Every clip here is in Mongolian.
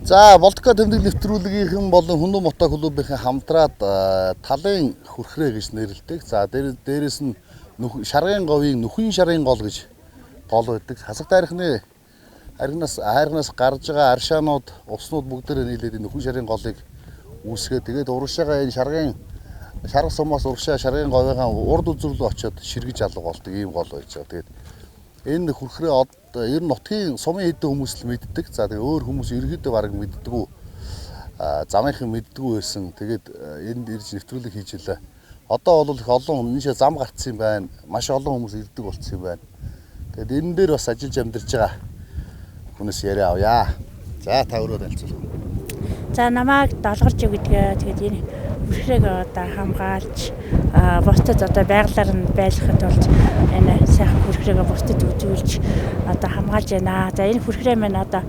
За болдгоо тэмдэг нэвтрүүлгийнхэн болон хүннү мотоо клубийнхэн хамтраад талын хүрхрээ гэж нэрлэдэг. За дээрээс нь шаргын говийн нүхэн шарын гол гэж гол байдаг. Хасаг дайрхны хайрнаас гарч байгаа аршаанууд, уснууд бүгдээрээ нийлээд нүхэн шарын голыг үүсгээд тэгээд урагшаага энэ шарга сумаас урагшаа шаргын говийнхаа урд үзүүрлөө очиод ширгэж алга болдог ийм гол байж байгаа. Тэгээд энэ хүрхрээ ер нь нутгийн сумын хэдэн хүмүүс л мэддэг. За тэгээ өөр хүмүүс ерөөдөө бараг мэддэггүй. Замынхан мэддэггүй байсан. Тэгээд энд ирж нэвтрүүлэг хийж илээ. Одоо бол их олон нийшээ зам гарцсан юм байна. Маш олон хүмүүс ирдэг болцсон юм байна. Тэгээд энэ дээр бас ажиллаж амьдарч байгаа хүнээс яриа авъя. За та өөрөө танилцуулъя. За намайг долгорж өгдөг. Тэгээд энэ хүрхрээг одоо хамгаалж бусдад одоо байгалаар нь байлгахад болж энэ сайхан хүрхрээг бусдад үзүүлж одоо хамгаалж байна. За энэ хүрхрээ маань одоо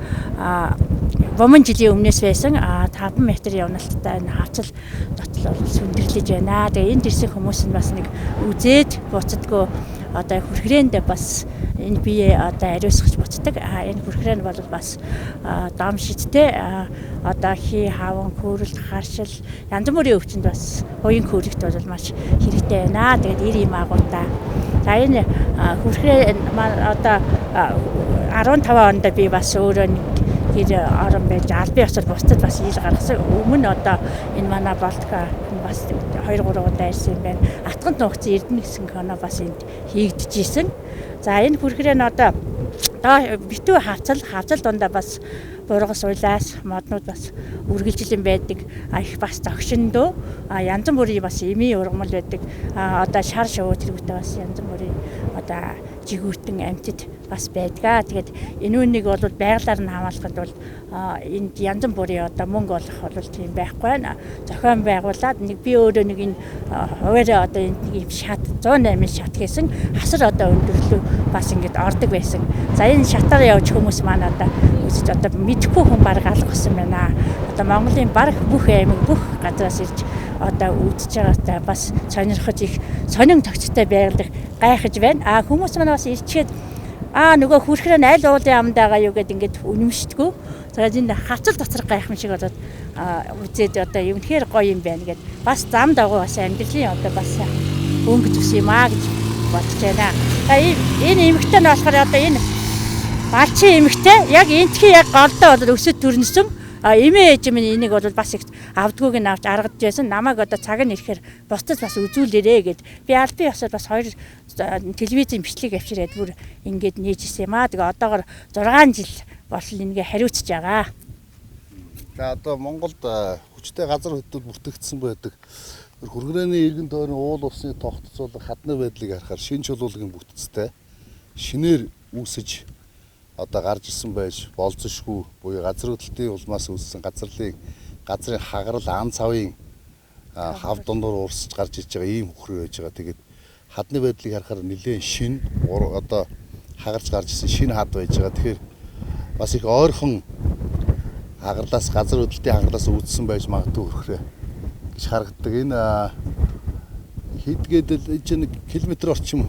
3 жилийн өмнөөс байсан 5 м явналттай энэ хавцал дотор сүндэрлэж байна. Тэгээ энд ирсэн хүмүүс нь бас нэг үзээд буцадгүй одоо хүрхрээнд бас энэ бие одоо ариусгаж буцдаг. Энэ хүрхрээ нь бол бас дом шидтэй одоо хий хаван хөөрөл харшил янз бүрийн өвчнөд бас уян хөөрөгт бол маш хэрэгтэй байна. Тэгээд ир юм агуулта. За энэ хүрхрээ одоо 15 онд би бас өөрөө гэр орон байж албан ёсоор бусдад бас ил гаргасан. Өмнө одоо энэ манай болтка бас 2-3 удаа ирсэн юм байна. Атганд нуугцсан Эрдэнэ гэсэн кино бас энд хийгдчихсэн. За энэ хүрхрээ нь одоо битүү хавцал дундаа бас бургас уйлаас моднууд бас үргэлжлэн байдаг. Их бас зогшиндөө янз бүрийн бас эмийн ургамал байдаг. Одоо шар шувуу тэргүүтээ бас янз бүрийн одоо жигүүртэн амьтад бас байдгаа. Тэгээд энэ үнийг бол байгалаар нь хамгаалахад бол энд янз бүрийн одоо мөнгө олох бол тийм байхгүй байна. Зохион байгуулад нэг би өөрөө нэг энэ хуваараа одоо энд нэг юм шат 108 шат гэсэн хасар одоо өндөрлөө бас ингэж ордог байсан. За энэ шатаар явж хүмүүс маань одоо үзэж одоо мэдхгүй хүн баг алга болсон байна. Одоо Монголын баг бүх аймаг бүх газраас ирж одоо үзэж байгаатай бас сонирхож их сонин тогтцтой байгалах гайхаж байна. Хүмүүс маань бас ирчээд нөгөө хүрхрээ нь аль уулын амд байгаа юу гэд ингээд үнэмшдэггүй. Тэгээд энэ хавцал доцор гайхамшиг болоод үзээд одоо юмхээр гоё юм байна гэд бас зам дагуу бас амьдралын одоо бас өнгө зүс юм гэж бодож байна. Энэ эмэгтэй нь болохоор одоо энэ балчин эмэгтэй яг энтхий яг голдоо болоод өсөд төрнөсөн эмээ ээж минь энийг бол бас их авдгүйг нь авч аргадж байсан. Намайг одоо цаг нь ирэхээр бусдад бас үзүүлээрээ гэд би албан ёсоор бас 2 телевизийн бичлэг авчирээд бүр ингээд нээжсэн юм Тэгээ одоогоор 6 жил болол ингээ хариуцж байгаа. За одоо Монголд хүчтэй газар хөдлөл бүртгэгдсэн байдаг. Хүрхрээний иргэн тойрны уул усны тогтцоолох хадны байдлыг харахаар шинэ чулуулгын бүтцтэй шинээр үүсэж одоо гарч ирсэн байж болзошгүй буюу газар хөдлөлтийн улмаас үүссэн газрын хагарал ан цавын хав дундуур урсж гарч иж байгаа ийм хүрхрээ байж байгаа. Тэгээд хадны байдлыг харахаар нэлээд шинэ одоо хагарч гарч ирсэн шинэ хад байж байгаа. Тэгэхээр бас их ойрхон хагарлаас газар хөдлөлтийн хагарлаас үүдсэн байж магадгүй хүрхрээ гэж харагддаг. Энэ хийдгээд л энэ километр орчим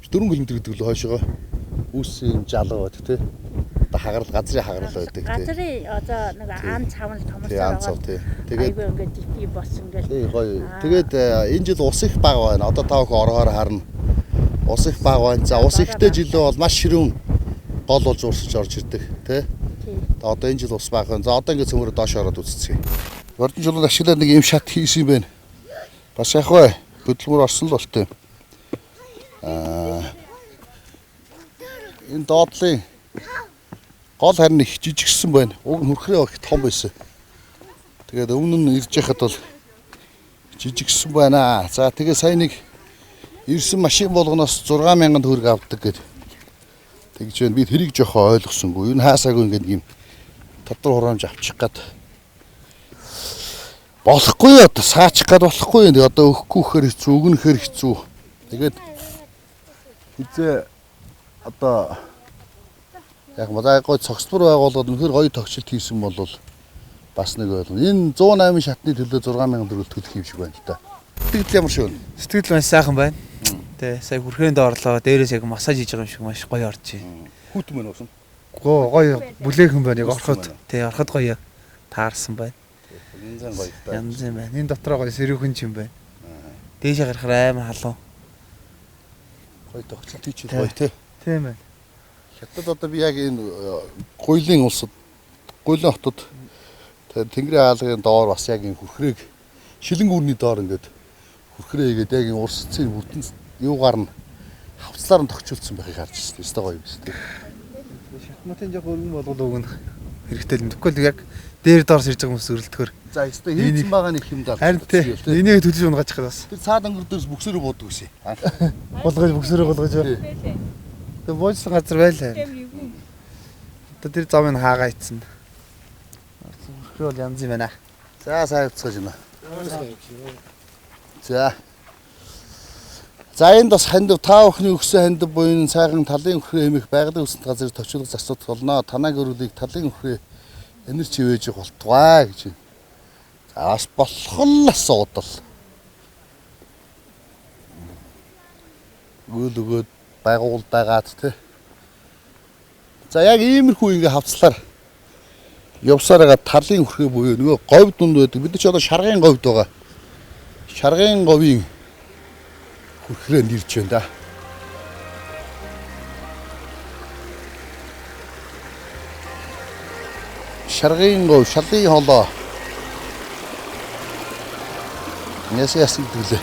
4 км гэдэг л хойшоо үүссэн жалуу байдаг тий. Одоо хагарал газрын хагарал байдаг тий. Газрын одоо нэг ан цавн томорсоо байгаа. Тэгээд ингээд би болсон гэл. Тий гоё. Тэгээд энэ жил ус их бага байна. Одоо та бүхэн орохоор харна. Ус их бага байна. За ус ихтэй жилөө бол маш ширүүн гол болж урсж орж ирдэг тий. Одоо энэ жил ус бага байна. За одоо ингээд цөмөрө доош ороод үзцгээе. Ордон жолоо ашиглаад нэг юм шат хийсэн юм байна. Бас яг бай. Хөдөлмөр орсон л болтой. Энэ доотлын гол харин их жижигсэн байна. Уг нь хүрхрээ их том байсан. Тэгээд өмнө нь ирж яхад бол жижигсэн байна. За тэгээ сая нэг ирсэн машин болгоноос 6000 төгрөг авдаг гэд. Тэгж байна. Би тэрийг жоохон ойлгосонгүй. Юу н хаасаагүй ингээд юм тодор хураамж авчих гад. Болохгүй одоо саачих гад болохгүй. Одоо өгөхгүй гэхээр хэцүү, өгнөхээр хэцүү. Тэгээд хизээ одоо яг модагой цогцлбор байгууллагад үнэхээр гоё тогтчлт хийсэн бол бас нэг ойлгоно. Энэ 108 шатны төлөө 6000 төгрөг төлөх юм шиг байна л да. Сэтгэл ямар шивэн? Сэтгэл маш сайхан байна. Тэ сая хүрхрээнд орлоо. Дээрээс яг массаж хийж байгаа юм шиг маш гоё орж байна. Хүүтэн мөн уусан. Гоё бүлээгэн байна. Яг ороход ороход гоё таарсан байна. Янзын гоё. Янз юм байна. Энэ дотроо гоё сэрүүхэн ч юм байна. Дээшээ гарахаар аймаа халуун. Гоё тогтолт хийчих гоё тий. Тийм байна. Хятад одоо би яг энэ гуйлын улсад, гуйлын хотод Тэнгэрийн хаалгын доор бас яг энэ хүрхрээг шилэн гүрний доор ингээд хүрхрээ игээд яг энэ урс цэцгийн бүтэн юугаар нь хавцлаар нь тогтчулсан байхыг харж байна. Өстой гоё юм шүү дээ. Шахматын яг өргөн болгоод өгнө хэрэгтэй л мэдгүй л яг дээр доор сэрж байгаа хүмүүс өрөлдөхөр. За өстой хийцэн байгаа нэг юм даа. Харин тий. Энийг төлөж унгаачих бас. Тэр цаад өнгөр дээрс бүксөрөө буудаг гэсэн. Болгож бүксөрөө болгож. Тэгээ боожсон газар байлаа. Одоо тэр зам нь хаагаа ицсэн. Бол янз юм байна. За сайн уцгаж байна. За. За энд бас хандив та бүхний өгсөн хандив буюу сайхан талын хүрээ хэмэх байгалийн өсөлт газрыг төвчлөх асуудал болно. Танаа гөрөлийг талын хүрээ энер чивэж болтугай гэж. За бас болох л асуудал. Өгөөд байгуулдагаад тий. За яг иймэрхүү ингээ хавцлаар явсаар байгаа талын хүрхээ буюу нөгөө говь дунд байдаг. Бид ч одоо шаргын говьд байгаа. Шаргын говийн хүрхрээ нэрж байна да. Шаргын говь, шалын холоо. Яасан гэлээ.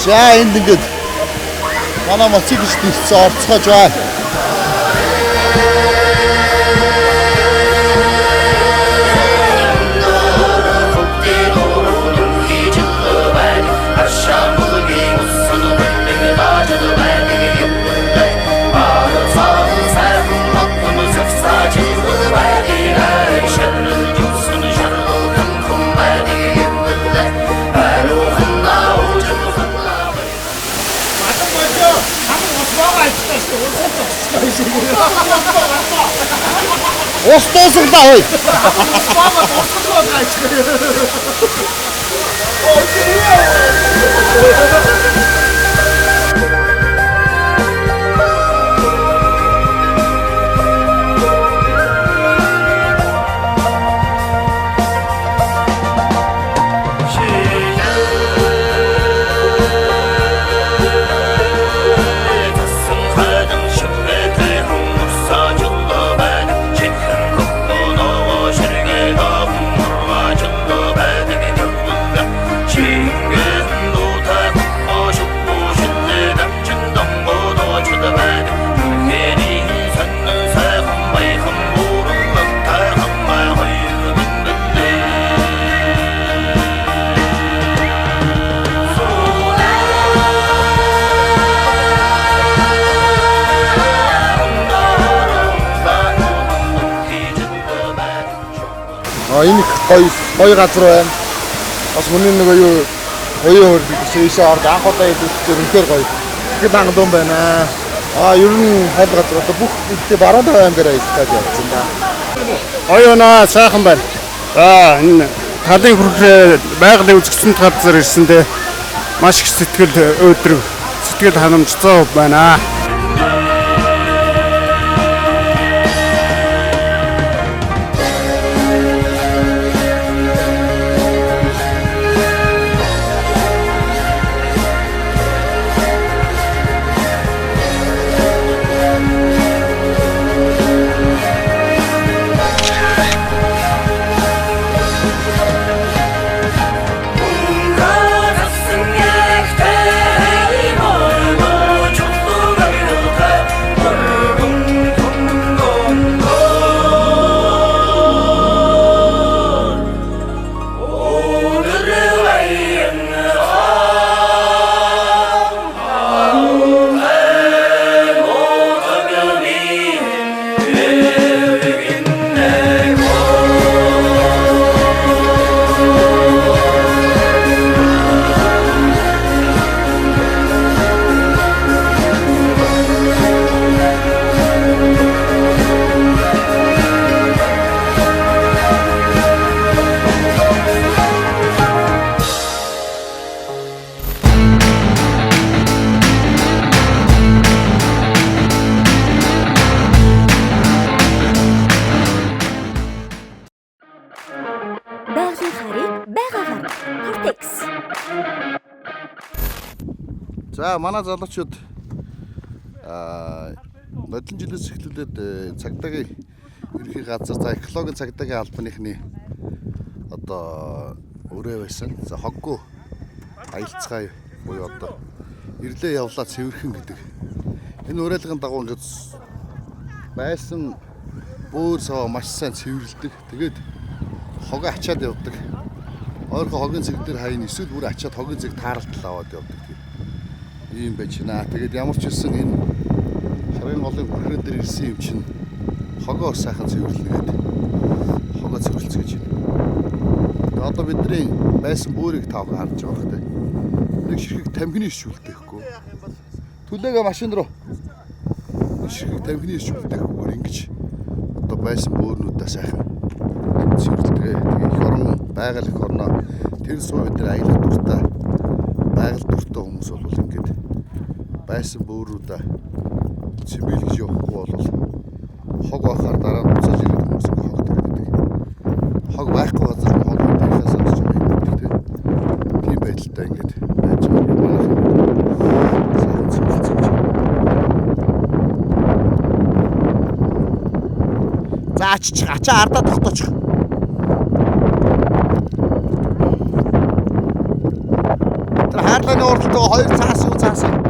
За энд ингээд манай мотоциклист ирсэн орцгож байна. Ус дуусгала хөөе. Энэ гоё газар байна. Бас мөрний нэг юу хоёрын хөр ийшээ орд анх удаа идэх үнэхээр гоё. Тэгэхэд хангадун байна. Ер нь хайл газар одоо бүх ихтэй баруун даваа аймгаараа идэх явсан да. Оёноо сайхан байна. За энэ талын хүрхрээ байгалийн үзэсгэлэнт газар ирсэндээ маш их сэтгэл ханамж 100% байна. За манай залуучууд нодлон жилээс эхлүүлээд цагдаагийн ерхий газар за экологийн цагдаагийн албаныхны одоо өрөө байсан. За хоггүй аялцгаая буюу одоо ирлээ явлаа цэвэрхэн гэдэг. Энэ уриалгын дагуу ингээд байсан бөөр сав маш сайн цэвэрлдэг. Тэгээд хогоо ачаад явдаг. Ойрхон хогийн цэг дээр хайн эсвэл бүр ачаад хогийн цэг тааралт аваад явдаг. Ийм байж байна. Тэгээд ямар ч үсэн энэ шарын голын хүрхэн дээр ирсэн юм чинь хогоо сайхан цэвэрлэнэ гэдэг. Хогоо цэвэрлцгээж байна. Тэгээд одоо бидний байсан бөөрийг таах харж байгаа хэрэгтэй. Нэг ширхэг тамхины ишүүлдэхгүй. Түлээгээ машин руу. Ширхэг тамхины ишүүлдэхгүй ингэж одоо байсан бөөрнүүдээ сайхан цэвэрлэгээ. Тэгээд их орон байгаль их орноо тэр сувь дээр аялах дуртай байгаль дуртай хүмүүс бол ингээд байсан бөөрүүдээ цэвэрлж явахгүй бол хог байхаар дараа нь буцаж ирэх хүмүүс хог төрдөг. Хог байхгүй газар хог дээрээс авч байгаа юм тийм. Тийм байдалтай ингээд байж байгаа юм байна. За ачаа ардаа тогтоочих. Тэр хаарланы уралдаа хоёр цаас юу цаас юм.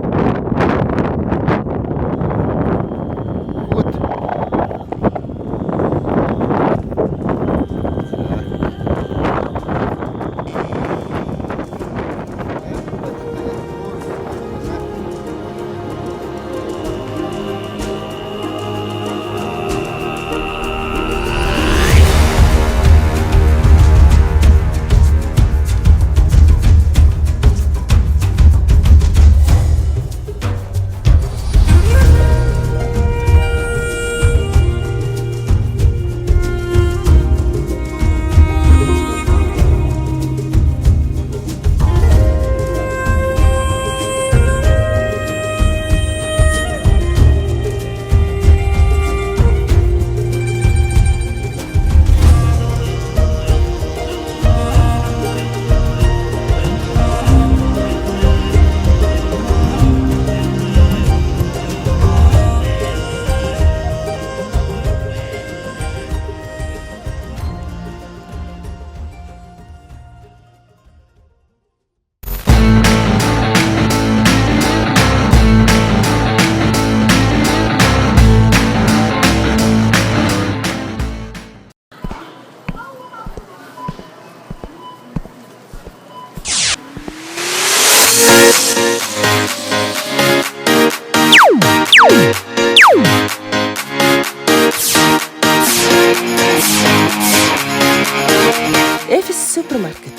Супермаркет.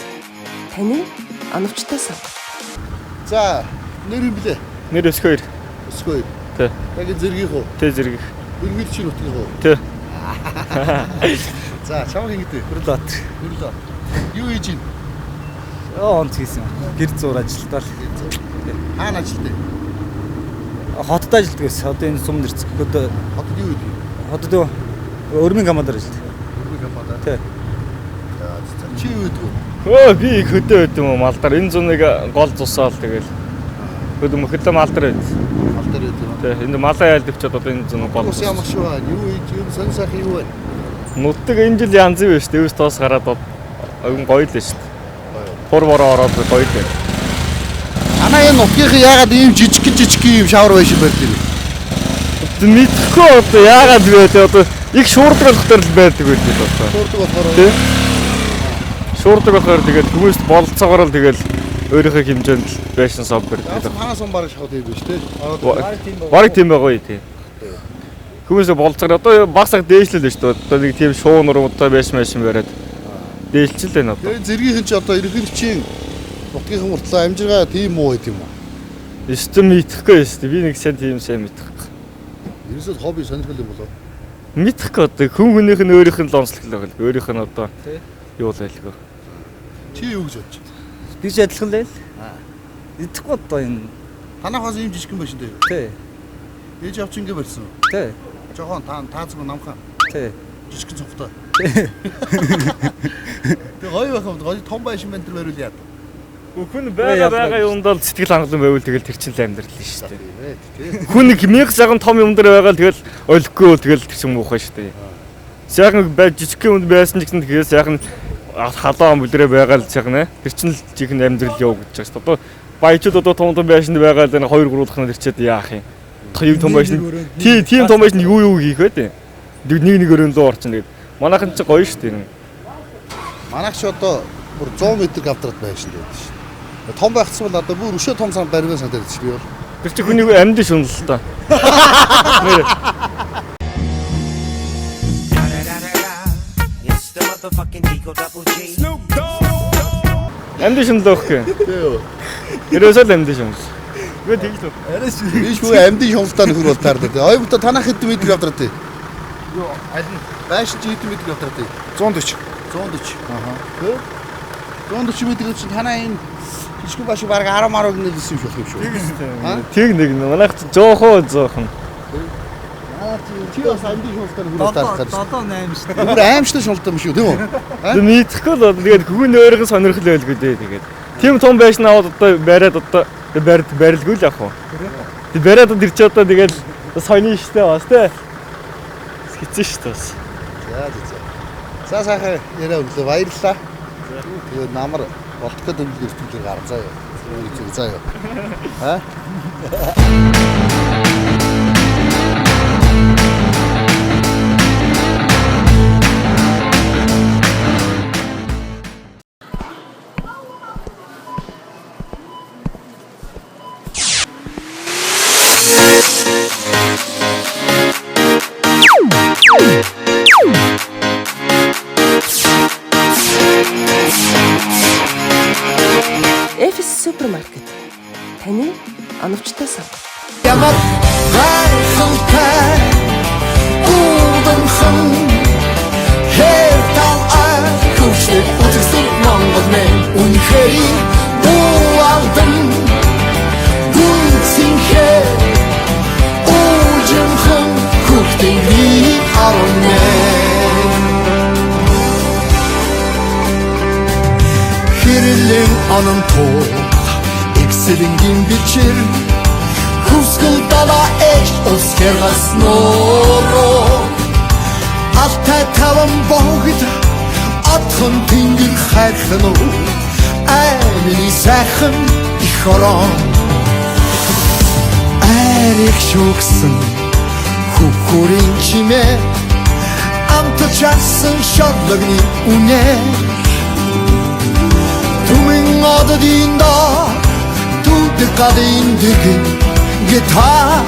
Таны оновчтой сонголт. За нэр юм блэ? Нэр өсгөөр. Өсгөө. Тэ. Яг зэргийх үү? Тэ зэрэг. Үргэлж чинь утгах уу? Тэ. За чамд ингэдэ. Хөрлөт. Хөрлөө. Юу хийж ийн? Онц хийсэн. Гэр зур ажилтал. Хаана ажилтаа? Хотод ажилтдаг ус. Одоо энэ сум нэрцгүүд Хотод юу хийдэг? хотод өрмийн командаар ажилтдаг. Өргөг хамаадаа. Тий. За чи юу хийдэг вэ? Хөө би их хөдөө байд юм уу малдар энэ зуныг гол зусаал тэгэл. Хөдөө мөхөдөө малдар байд. Алдар юу вэ? Тэ энэ малаа ялдвчаад одоо энэ зун гол. Ус ямар шүү аа? Юу хийж юм сон сах юу вэ? Нутаг энэ жил янз юу шүү дээ. Өвс тоос гараад өвн гоё л шүү дээ. Пур бороо ороод гоё л. Анаа энэ нутгийнх яагаад ийм жижиг ийм шавар байшин барьд юм? Мэдхгүй одоо яагаад вэ те одоо их шуурдгалах төр л байдаг үү одоо. Шуурдаг болохоор Тэ. Шуурдаг болохоор тэгэл хүмүүст бололцоогоор л тэгэл өөрийнхөө хэмжээнд л байшин сав барьдаг. ханаас он бараг шахаад ийм биш те. Бараг тийм байгаа юу тий. Хүмүүсээ бололцоогоор одоо багсаг дээшлэл шүү дээ. Одоо нэг тийм шуунруудтай байшин бариад дээшлэл байна одоо. Тэгээ зэргийнхэн ч одоо ерөнхийлөгчийн нутгийнхын мөртлөө амжиргаа тийм муу байт юм уу? Эсвэл мэдхгүй шүү дээ. Би нэг сайн мэдхгүй. Ерөөсөө хобби сонирхол юм болоо. Мэдхгүй одоо хүн хүнийх нь өөрийнх нь л онцлог л байгаа. Өөрийнх нь одоо юу л байлгүй. Чи юу гэж бодож байна? Бич адилхан л байл. Идэхгүй одоо энэ. Танахаас ийм жижигхэн байшин дээ. Тий. Ээж авч ингэ барьсан. Тий. Жохон таацгүй намхан. Тий. Жижигхэн цогтой. Тэгээ гоё байх юм. гоё том байшин байна тэр бариул яа. 1 Хүн байгаа юмд бол сэтгэл хангалуун байвал тэгэл тэр чинь л амьдрал нь шүү дээ. Хүн нэг мянга цагаан том юм дээр байгаа л тэгэл олихгүй тэгэл тэр чинь муухай шүү дээ. Сайхан байж жижиг юм байсан ч гэсэн тэгэхээр сайхан халаа бүлрээ байгаа л сайхан тэр чинь л жихэн амьдрал яв гэж байна шүү дээ. Баячууд одоо том байшинд байгаа л 2 3 дахь нь ирчээд яах юм. Том байшин тийм том байшин юу хийх вэ? Нэг өрөөндөө орчин тэгээд манайхан ч гоё шүү дээ. Манайх ч одоо бүр 100 м квадрат байшин байдаг шүү. Том байхсан бол одоо бүр өшөө том сан баримын санагдаж чи би бол. Тэр чи хүний амьд шунал л та. Амьд шунал өгөх юм. Ерөөсөө л амьд шунал. Гүй тэгж л. Арайш би амьд шуналтай нөхөр бол таардаг. Ойбто танах хэд м квадрат вэ? Юу аль нь Байшин чи хэд м квадрат вэ? 140. 140. Аха. 140 м чинь танаа энэ жижиг баш баг 10 марог нэлсэн юм шиг шүү. Тэг нэг манайх жоохон. Чи бас амьд шуналтай нөхөр таардаг. 7 8 шүү дээ. Бүр аимштай шуналтай юм шүү тийм үү? Тэг нийтгэхгүй л тэгээд хүн өөрийнх нь сонирхол байлгүй дээ тэгээд. Тим том байшин аваад одоо бариад одоо барилгүй л яах вэ? Тэг бариад одоо ирч одоо тэгээд соёны штэ бас тэ. Хэцүү штэ бас. За сайхан яриа өглөө баярлалаа. Тэгээд намар болтгоо дэмжлэг эртүүлэг гаргазаа юу. Зүгээр заа юу. Эфис супермаркет. Таны оновчтой сонголт. Ямар гайхалтай ууданхан хэтал ахушиг үзсэн Монгол мэн үнэхээр буалдан гүнсинхэ ужимхан хүүхдийн харонэ хэрлэн анамтоо экселенгийн бичэр Хүсгэл дала ээж өскэргас нороо Алтай таван богд атхан тэнгэр хайрхан уу Аймины сайхан их орон Айрих шугсан хөхөрийн чимээ Амтаж асан шодлогны үнэ Түмэн ододинда Түдэгадын дэгэн Гитар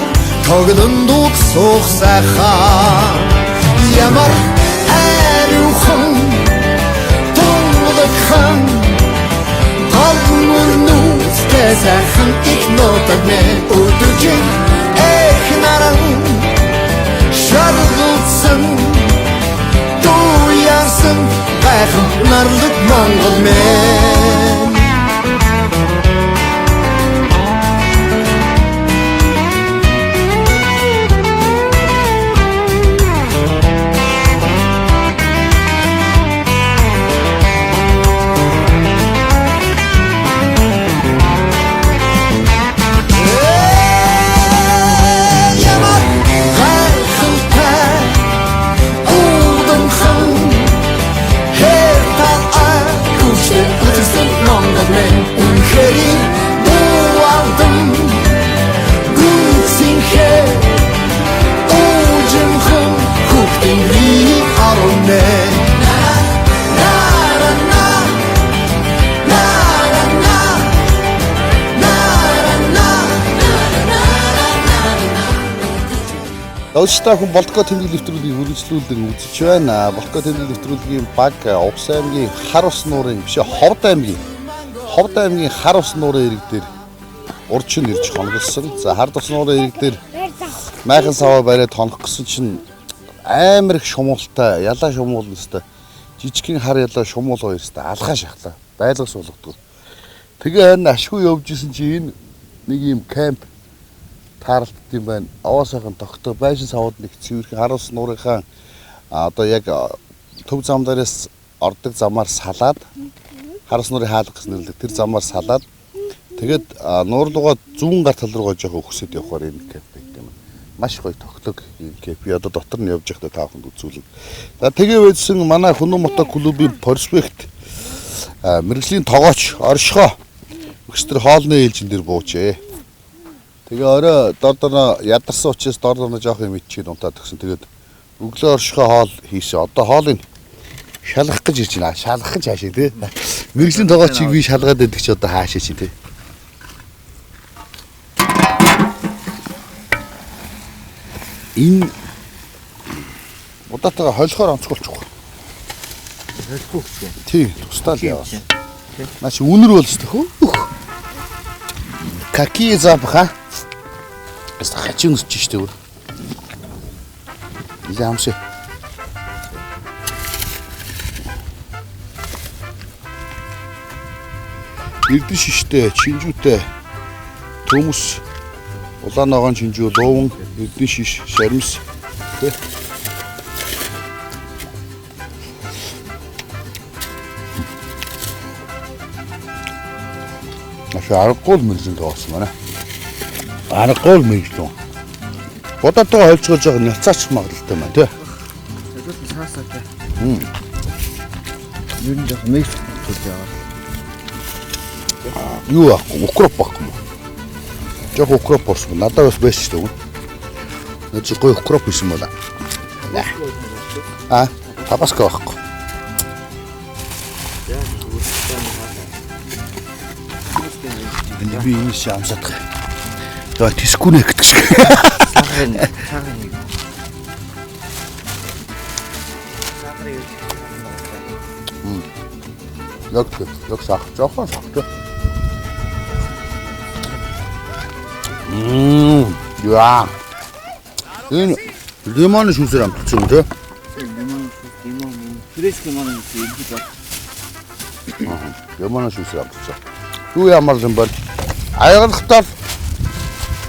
тоглон дуг суух сайхан Ямар ариухан Тунгалагхан Голмөрнүүстэй сайхан их нотаг мэ Өдөржин эх наран Шаргулсан Туярсан гайхан нарлаг Монгол мэн Өвчтэй хүн болтгоо тэмдэг нэвтрүүлгийг үргэлжлүүлдэг үзэж байна. Болтгоо тэмдэг нэвтрүүлгийн баг Увс аймгийн хар ус нуурын биш Ховд аймгийн хар ус нуурын ирэг дээр урчин ирж хонголсон. За хар ус нуурын ирэг дээр майхан саваа бариад хонох гэсэн чинь амар их шумуултай, ялаа шумуул нэстэй. Жижигхэн хар ялаа шумуул хоёр нэстэй алгаа шахлаа. Байлга суулгадаг. Тэгээ энэ ашгүй явж исэн чи энэ нэг юм камп таарлт юм байна. Аваа сайхан тогтоо байшин савууд нэг цэвэрхэн хар ус нуурынхаа одоо яг төв зам дээрээс ордог замаар салаад Харс нуурын хаалга гэж нэрлэдэг. Тэр замаар салаад тэгээд нуурлуугаа зүүн гар тал руугаа жоохон өксөд явахаар энэ кеп байт юм. Маш гоё тоглог энэ кеп. Би одоо дотор нь явж байхдаа та бүхэнд үзүүлэг. За тэгээ байдсан манай Хүннү мото клубын проспект мэрэгжлийн тогооч оршихоо өчтөр хоолны ээлжин дээр буучээ. Тэгээ орой дордорно ядарсан учраас дордорно жоох юм ичээд унтаад гисэн. Тэгээд өглөө оршихоо хоол хийсэн. Одоо хоолыг шалгах гэж ирж байна. Шалгах гэж хаашаа тий. Мэргэжлийн тогоочийг би шалгаад байдаг чи одоо хаашаа чи тий. Энэ удаатайгаа холихоор онцгойлчих. Хэлэхгүй ч юм. Тий, тусдаа л яваа. Наач үнэр болс төхөө. Какие запаха? Это хочу чистый вот. Ямши. Ирдэн шиштэй, чинжүүтэй, төмөс, улаан ногоон чинжүү, луун, ирдэн шиш, шаримс. Аргагүй мэрэгжлийн тоосон байна. Аргагүй мэрэгжлийн. Бодотоо хольцгож байгаа няцаач магадaltaй байна тий. Зөвхөн цаасаа тий. Юу нэг мэгс гэж яваа. Юу аа, укроп баггүй. Жог укроп болсон. Надад бас байсан шүү дээ. Нэг чи гоё укроп хийсэн байна. Табаско баггүй. Би энэ шамсадах. За тискүнэ гэдэг шиг. Цагаан нэг. Яг сах, жоохон сахтай. Яа. Энэ лимон шүүсээр амтсан юм тий? Лимон. Фрэш лимон гэж байна. Лимон шүүсээр амтсан. Юу ямар юм бол аягалахтаар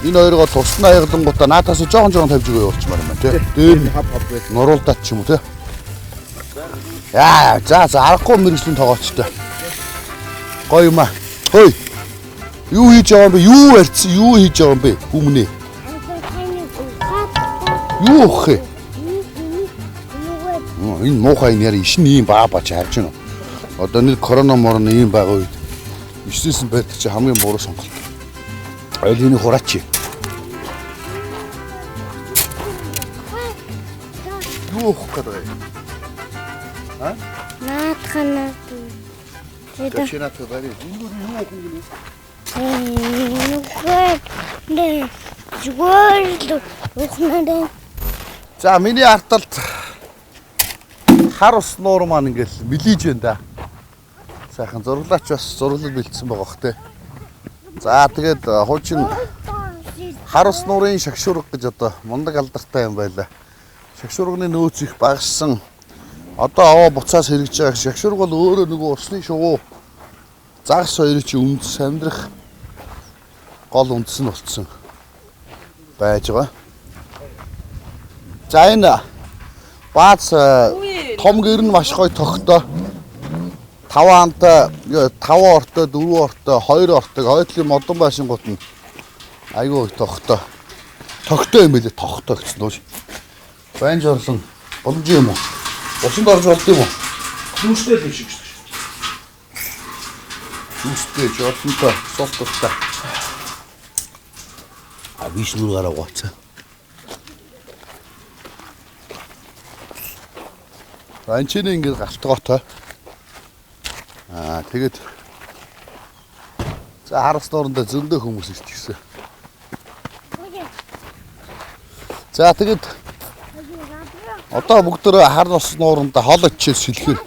энэ хоёроо тусна аягдлангуудаа наатаас жоохон тавьж өгөө явуулчмаар юм байна тий. Дээр хав байх. нуруулдаад ч юм уу тий. Яа, за аргагүй мэрэгжлийн тоогоочтой. Гоё юм аа. Хөөе. Юу хийж байгаа юм бэ? Юу барьсан? Юу хийж байгаа юм бэ? Хүмүүнээ. Юу хэ? Энэ муухай нэр ишин ийм баа бач харж байна. Одоо нэг корона морон ийм байгаа үед ишнээс байдаг чи хамгийн буруу сонголт. Ойлны хураач. Юу хөх гэдэг юм? Наатхана. Тэр шинэ тавьдаг. Энэ юу хөх Нэ. Зүгээр ухнаа. За миний арталт хар ус нуур маань ингээл мэлиж байна да. Сайхан зураглаач бас зураглал бэлдсэн байгаа бох те. За тэгээд хуучин хар ус нуурын шагшуурга гэж одоо мундаг алдартай юм байла. Шагшуурганы нөөц их багассан. Одоо аваа буцаас хэрэгж байгаа шагшуурга бол өөрөө нөгөө усны шувуу загас хоёрыг чи үндэс амьдрах гол үндэс нь болцсон байж байгаа. За энэ бааз том гэр нь маш гоё тогтоо. 5 антай 5 ортой 4 ортой 2 ортой хойдлын модон байшингууд нь айгүй тогтоо. Тогтоо юм билээ тогтоо гэсэн дөө. Байн жорлон боломж юм уу? Усанд орж болд юм уу? Хүнстэй л шиг шүү. Хүнстэй жорлонтой софттой. Виш нүр гараа гоцоо. Анчны ингээд галтгоотой. Тэгээд за хараас доорондоо зөндөө хүмүүс ирчихсэн. За тэгээд одоо бүгдөө хар ус нууранда хоол ичээс шилхээр.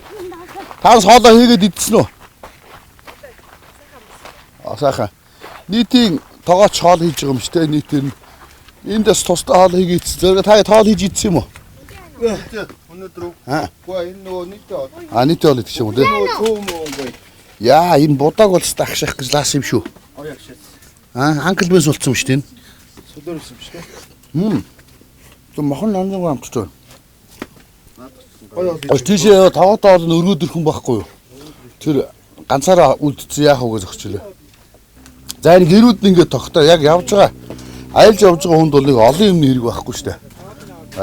Таас хоолоо хийгээд идсэн үү? Сайхан. Нийтийн тогооч хоол хийж байгаа юм шүү дээ. Нийтээр эндээс тусдаа хоол хийгээд идсэн. Та хоол хийж идсэн юм уу? Өнөөдөр Үгүй энэ нөгөө нийтээ нийтээ хоол идсэн юм үү? Яа, энэ будааг бол стагших гэж лаас юм шүү. Анкл бэнс болцсон юм шүү дээ. Сүлөрсөн юм шүү дээ. Тэг мохон нанзан амттай. Тийшээ таваатаа бол өргөд ирхэн байхгүй юу? Тэр ганцаараа үлдсэн яах вэ гэж зогчлоо. За энэ гэрүүд нь ингээд тогтоо яг явж байгаа. Айлж явж байгаа хүнд бол нэг олон юмны хэрэг байхгүй шүү дээ.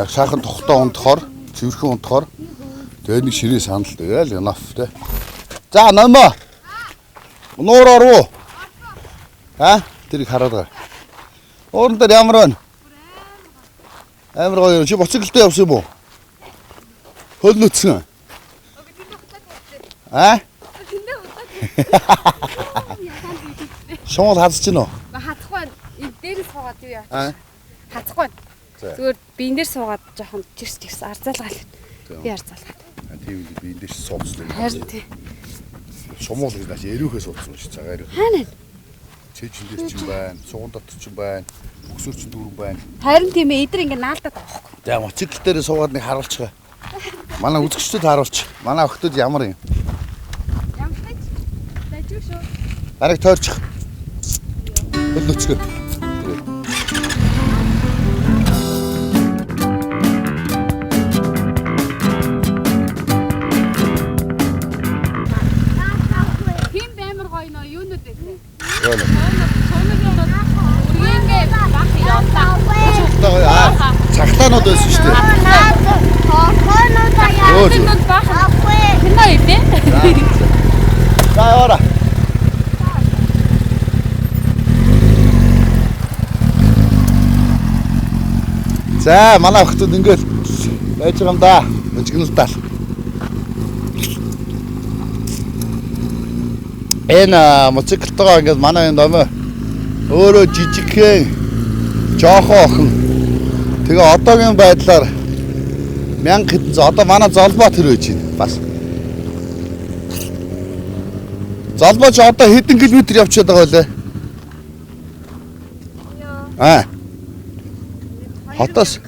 Шаахан тогтоо унтахоор, цэвэрхэн унтахоор тэгээд нэг ширээ санал тэгэл enough те. За намаа. Нуураар уу? Тэрийг хараад байгаа. Ууран дээр ямар байна? Амар гоё. Чи моциклтэй явсан юм уу? Хөл нүцгэн. Шоол хадж чинь уу? Хацхгүй. Дээрээс суугаад юу яа? Хацхгүй. Зүгээр биен дээр суугаад жоохон чирс арзаалгаал. Би арзаалгаад. Тийм үү биен дээр сууцлаа. Харин тий. Шумуул гэж наш эрүүхээ суудсан шүү цагаар. Хаана? Чэжин дээр ч юм байна, суган дотор ч юм байна, бөксөр ч дүүрэн байна. Харин тийм ээ эдэр ингэ наалдаад байгаа байхгүй. За моцикл дээр суугаад нэг харуулчихаа. Манай үзэгчдэд харуулчих. Манай охтод ямар юм? Ямар ч дайжгүй шүү. Ариг тойрчих. Хөл нүцгэн. Цагтаанууд байсан шүү дээ. Хоохонууд баах. Кино ивэ. За яваа. За манай охтууд ингээд байж байгаа юм да. Өчгнэлтал. Энэ моциклтойгоо ингээд манай энэ номоо өөрөө жижигхэн жоохон охин. Тэгээ одоогийн байдлаар 1000 хэдэн одоо манай золбоо тэр байж байна бас. Золбоо ч одоо хэдэн километр явчихад байгаа вэ? Хотоос.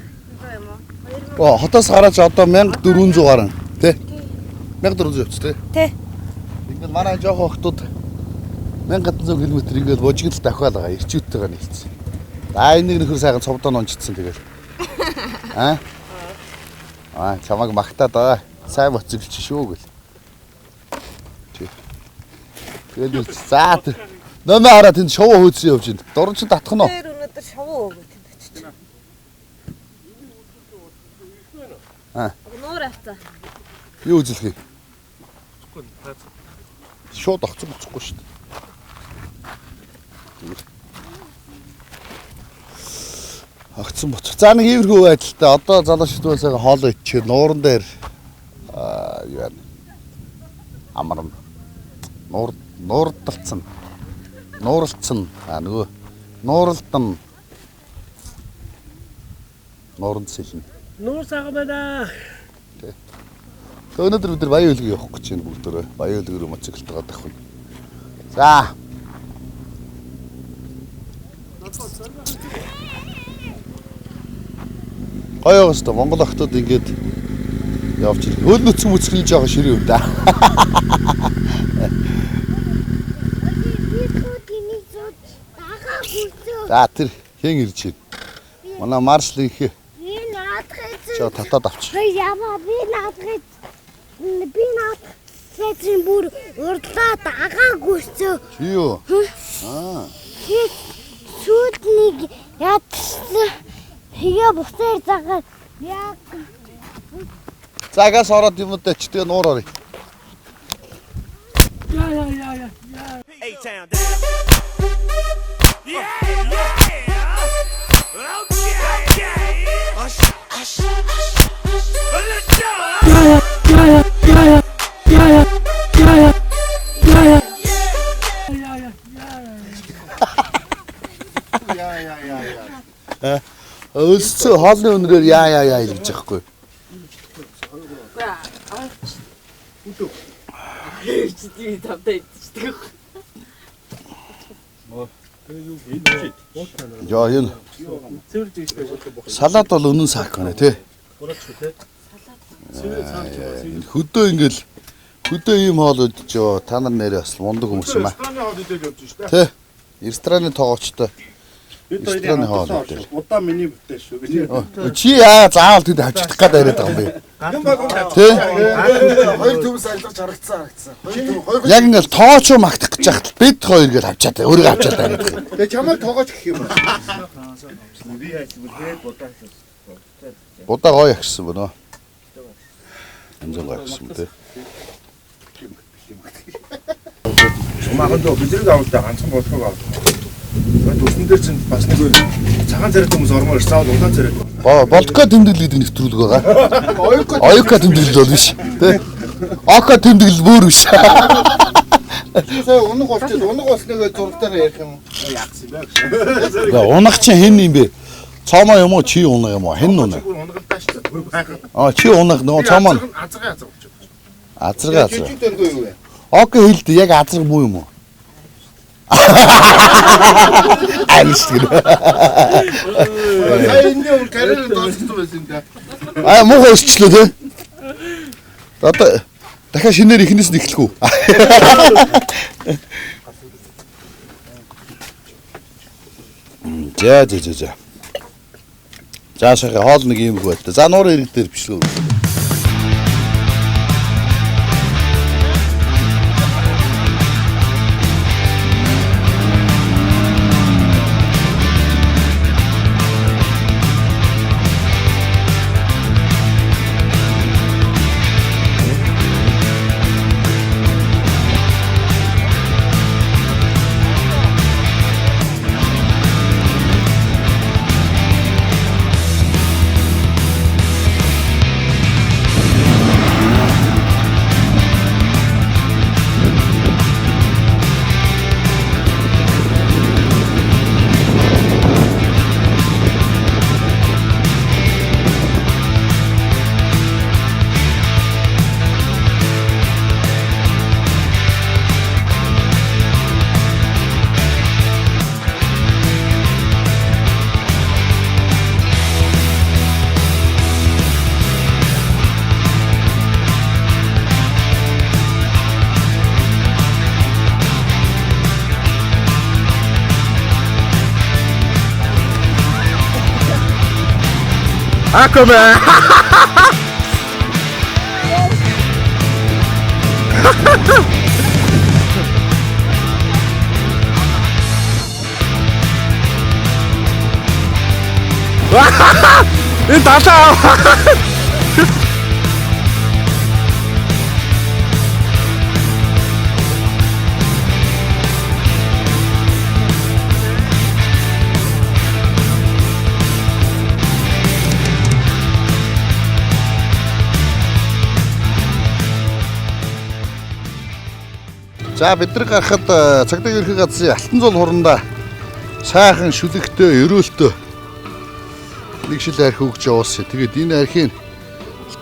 Хотоос гараач одоо 1400 гарan тий. 1400 явц тий. Тий. Ингээд манай жоохон охтууд 1700 км ингээд божигдл давхаал байгаа ирчүүтэйгээ нийлцсэн. За энэ нэг нөхөр сайхан цовдон онцдсан тэгээд. Чамайг магтаад байгаа. Сайн моциклч шүү гэл. Тэгэл за нөмөө хараа тэнд шоу хөөцсөн явж байна. Дуран ч татах нь уу? Тэр өнөөдөр шоу өгөө тэнд очиж. Нуур авцаа. Юу үзүүлэх юм? Шууд огцсон боцохгүй шүү дээ. Огцсон боцох. За нэг иймэрхүү байдалтай одоо залуу шидвэсээ хоол ичээд нууран дээр юу яа. Амарна. Нуурдалцсан. Нууралцсан. Нөгөө нууралдан. Нууранд сэлнэ. Нуур сага байна. Өнөөдөр бид нар баян хөлгийг явах гэж байна бүгдөө. Баян хөлгөөр моциклтойгоо давхна. За. Гоё өстө Монгол охтууд ингээд явж ирэх. Хөл нүцгэн мүцгэн жоохон ширээ юм да. За тэр хэн ирж байна? Манай маршал их. Чоо татаад авч. Яма би наадах. Би наадах. Сэтрийн бүр урдлаа дагаагүйцөө. Чи юу? Сүүднийг ядсан. Тэгээ буцаар загаад яг. За газ ороод юм дэ ч тэгээ нуураарай. Я. A-town down. Yeah. Өлсцөө хоолны өнрөөр яа гэж байхгүй. Яа юм. Салат бол үнэн саак байна тий. Хөдөө ингээл хөдөө ийм хоол өдөж та нар нэрээ бас мундаг хүмүүс юм аа. Тий. Рестораны тоогоочтой. Рестораны хоол өдөж. Удаа миний бүтээш шүү гэж. Чи яа заавал тэд авчдах гээд яриад байгаа юм бэ? Тэ? Хоёр төмс ажиллаж харагдсан. Яг ингээл тоочоо магтах гэж яхад бид хоёр гэж авчаад өөрийгөө авчаад байна гэх юм. Тэгээ чамайг тоогооч гэх юм. Будаа гоё агшсан бөнөө. Амжин гоё агшсан тий. Чумааханд бидний авалтаа ганцхан болохыг авах. Төсөн дээр чинь бас нэг цагаан царайт хүмүүс ормоор заавал удаан царайт. Болтко тэмдэглэл гэдэг нэвтрүүлэг байгаа. Оюка тэмдэглэл бол биш. Тэ? Ока тэмдэглэл бүр биш. Сая унаг болчиход унаг болсныг зургатаар ярих юм. Яагсан бэ? Унаг чинь хэн юм бэ? Цаамаа юм уу чи унаг юм уу? Хэн унаг? Унагалтай шүү дээ. Чи унаг нөгөө цаамаа. Азарга болчих. Азарга. Жижиг дэндүү юу вэ? Ока хэлд яг азарга муу юм уу? Аимшиг. Энд юм карьерын дууссан байсан юм да. Муу өсчлөө тий. Одоо дахиад шинээр ихнээс нь эхлэх үү? За. Заашаа хоол нэг юм хөөд. За нуур ирэг дээр бичлээ. Aquaman! Энэ тасаа. За бид нар гарахад цагдаа ерхий газрын Алтан зуул хурандаа сайхан шүлэгтэй, өрөөлтөө нэг шил архи өгч явуулсан. Тэгээд энэ архийг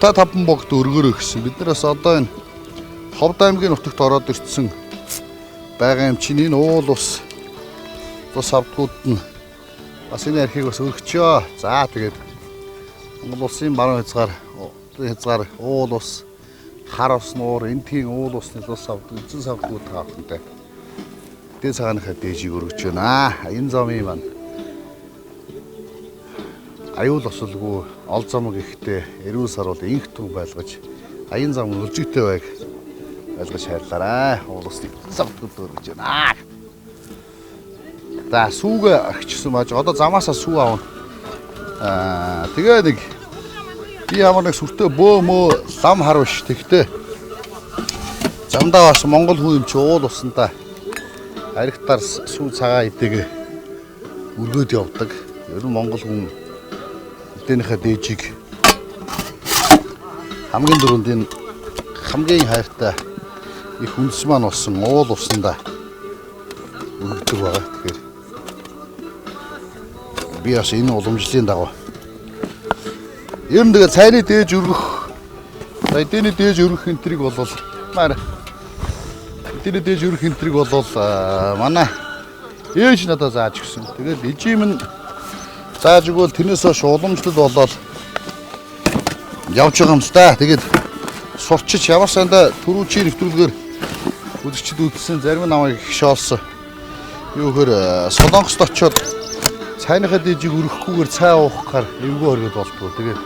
та таван богд өргөрөө гэсэн. Бид нараас одоо энэ Ховд аймгийн нутагт ороод ирсэн байгаа юм чинь энэ уул ус авдгууд нь бас энэ архийг бас өргөчөө. За тэгээд Монгол улсын баруун хязгаар уул ус, хар ус нуур, энтгийн уул усны ус авдаг, эзэн савдгууд таахантай. Дээд цагааныхаа дээжийг өргөж байна. Энэ замын маань аюул осолгүй ол замаг ихтэй эрүүл саруул инх төв байлгаж аян зам өржигтэй байг байлгаж хайрлаарай. Уул усны савдгууд өргөж байна. За сүүгээ агчсан маж одоо замаасаа сүү аавна. Тэгээ нэг би ямар нэг сүртэй бөө мөө лам хар биш тэгтээ. Замдаа бас Монгол хүн юм чи уул усандаа аригтаар сүү цагаа идэг өргөд явдаг. Ер нь Монгол хүн эднийхээ дээжийг хамгийн дөрөнд энэ хамгийн хайртай их хүнс маань болсон уул усандаа өргөдөг байгаа. Тэгэхээр би бас энэ уламжлалын дагуу ер нь тэгээ цайны дээж өргөх, эдний дээж өргөх энтриг болвол эдний дээж өргөх энтриг болвол манай ээж надад зааж өгсөн. Тэгээд эжим нь зааж өгвөл тэрнээс хойш уламжлал болоод явж байгаа юм л да. Тэгээд сурчиж ямар санда түрүүчийн нэвтрүүлгээр үзэгчд үзсэн зарим намайг их шоолсон. Юу хөр Солонгост очиод цайныхаа дээжийг өргөхгүйгээр цай уухаар эвгүй оргид болтгоо. Тэгээд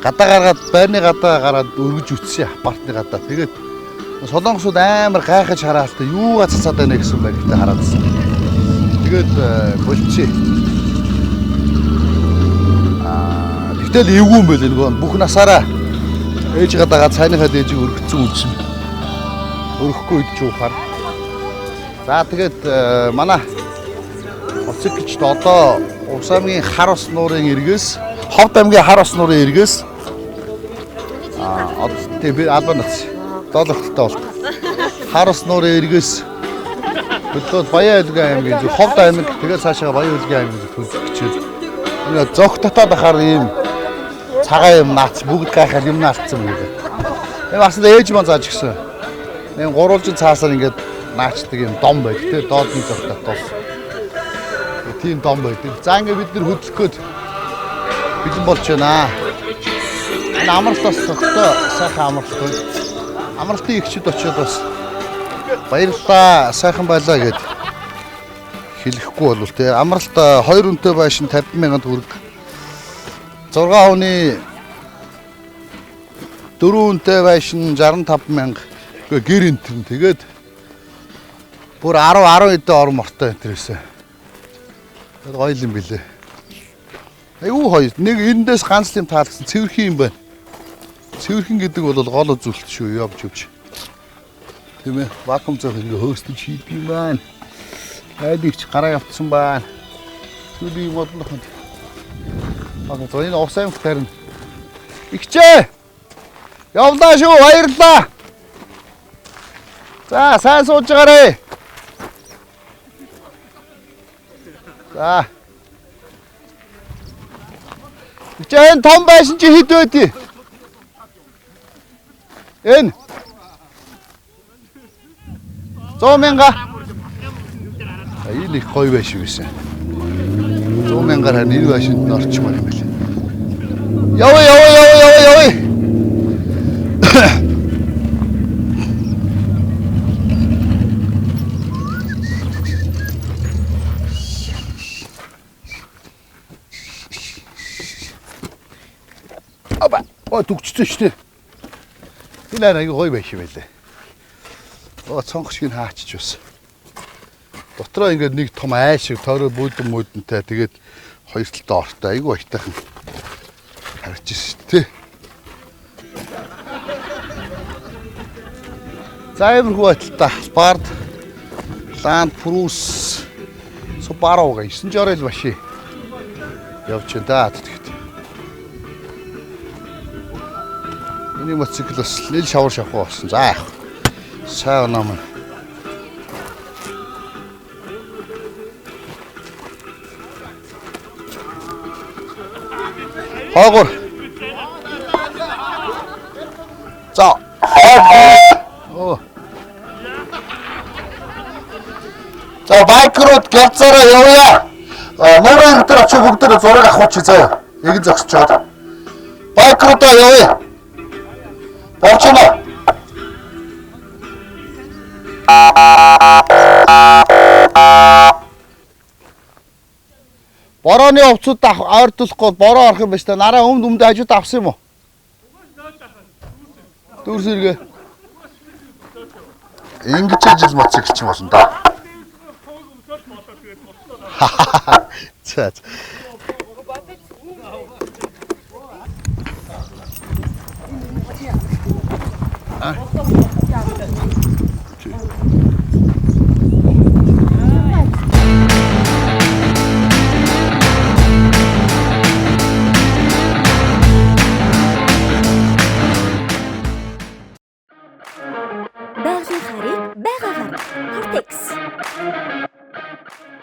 гадаа гаргаад байрны гадаа гараад өргөж үтсэн апартны гадаа. Тэгээд солонгосууд амар гайхаж хараалтай юу гаццаад байна гэсэн байг гэдэг хараадсан. Тэгээд болчихъя. Гэтэл эвгүй юм байл нөгөө бүх насаараа ээж гадаагаа цайныхаа дээжийг өргөцсөн үдшин. Өрөхгүй идэж уухаар. За тэгээд манай Оцгчд одоо Увс аймгийн хар ус нуурын эргээс Ховд аймгийн хар ус нуурын эргээс одоо би албанац доллартай бол хар ус нуурын эргээс хөдлөөд Баян Хөлгийн аймгийн зөв Ховд аймаг тэгээд цаашаа Баян Хөлгийн аймгийн төлөвчөд ингээд зогт дотоод ахаар ийм цагаан юм наац бүгд гайхаад юм наалцсан юм гээд. Бас ээж маань зааж гисэн. Ийм гурвалжин цаасаар ингээд наачдаг юм дом байд те доодны зогтод тол. Тийм дом байдаг. За ингээд бид нар хөдлөх гээд бэлэн болж байна. Энэ амралтаас тогтоо сайхан амралт. Амралтын ихчд очиод бас баярлалаа сайхан байлаа гэд хэлэхгүй болвол те амралт 2 үнэтэй байшин 50,000 төгрөг. 6 хүний 4 үнэтэй байшин 65,000 гэр энтэр тэгээд бүр 10 эдэн орон мортой энтерээсээ. Тэгээд гоё юм билээ. Аюу хоёр нэг эндээс ганц юм таалгсан цэвэрхэн юм байна. Цэвэрхэн гэдэг бол гол үзүүлэлт шүү явж. Тийм ээ. Вакуум зөөх ингээ хөөстөж хийд юм байна. Айдигч гараа явцсан байна. Түлий моднох юм. Аа энэ Увс аймагт харин игчээ. Явлаа шүү баярлалаа. За сайн сууж байгаарэ. За. Игчээ том байшин чи хэд байдгийг? Энэ 100,000. Энэ их гоё байшин байсан. 100,000-аар харин энэ байшинд нь орчмоор юм байна. Явъя. Аба, төгчсөн шүү дээ. Энэ аяга гоё байшин байлаа. Цонх шиг хаачиж бас. Дотроо ингээд нэг том ай шиг тойроо бүйдэнтэй тэгээд хоёр талтай ортой айгүй айтайхан харагдаж шүү дээ. За иймэрхүү байталтай Албард Land Cruise Subaru-га 9 жорол машин явж байна тэгэхэд. Миний мотоцикл бас нийл шавар шавхуу болсон. За яах. Сайн нам. Хаагур. За. Оо. За байкрууд гялцаараа явъя. Нуурын дээр очиж бүгдээ зураг авах чи заяа. Эгэн зогсож чад. Байкруудаа явъя. Борчно. Борооны овцууд ойртуулахгүй бороо орох юм байна та. Нараа өмд хажууд авсан юм уу? Дүүрс иргэ. Ингэж ажил моцикч болсон да. За. А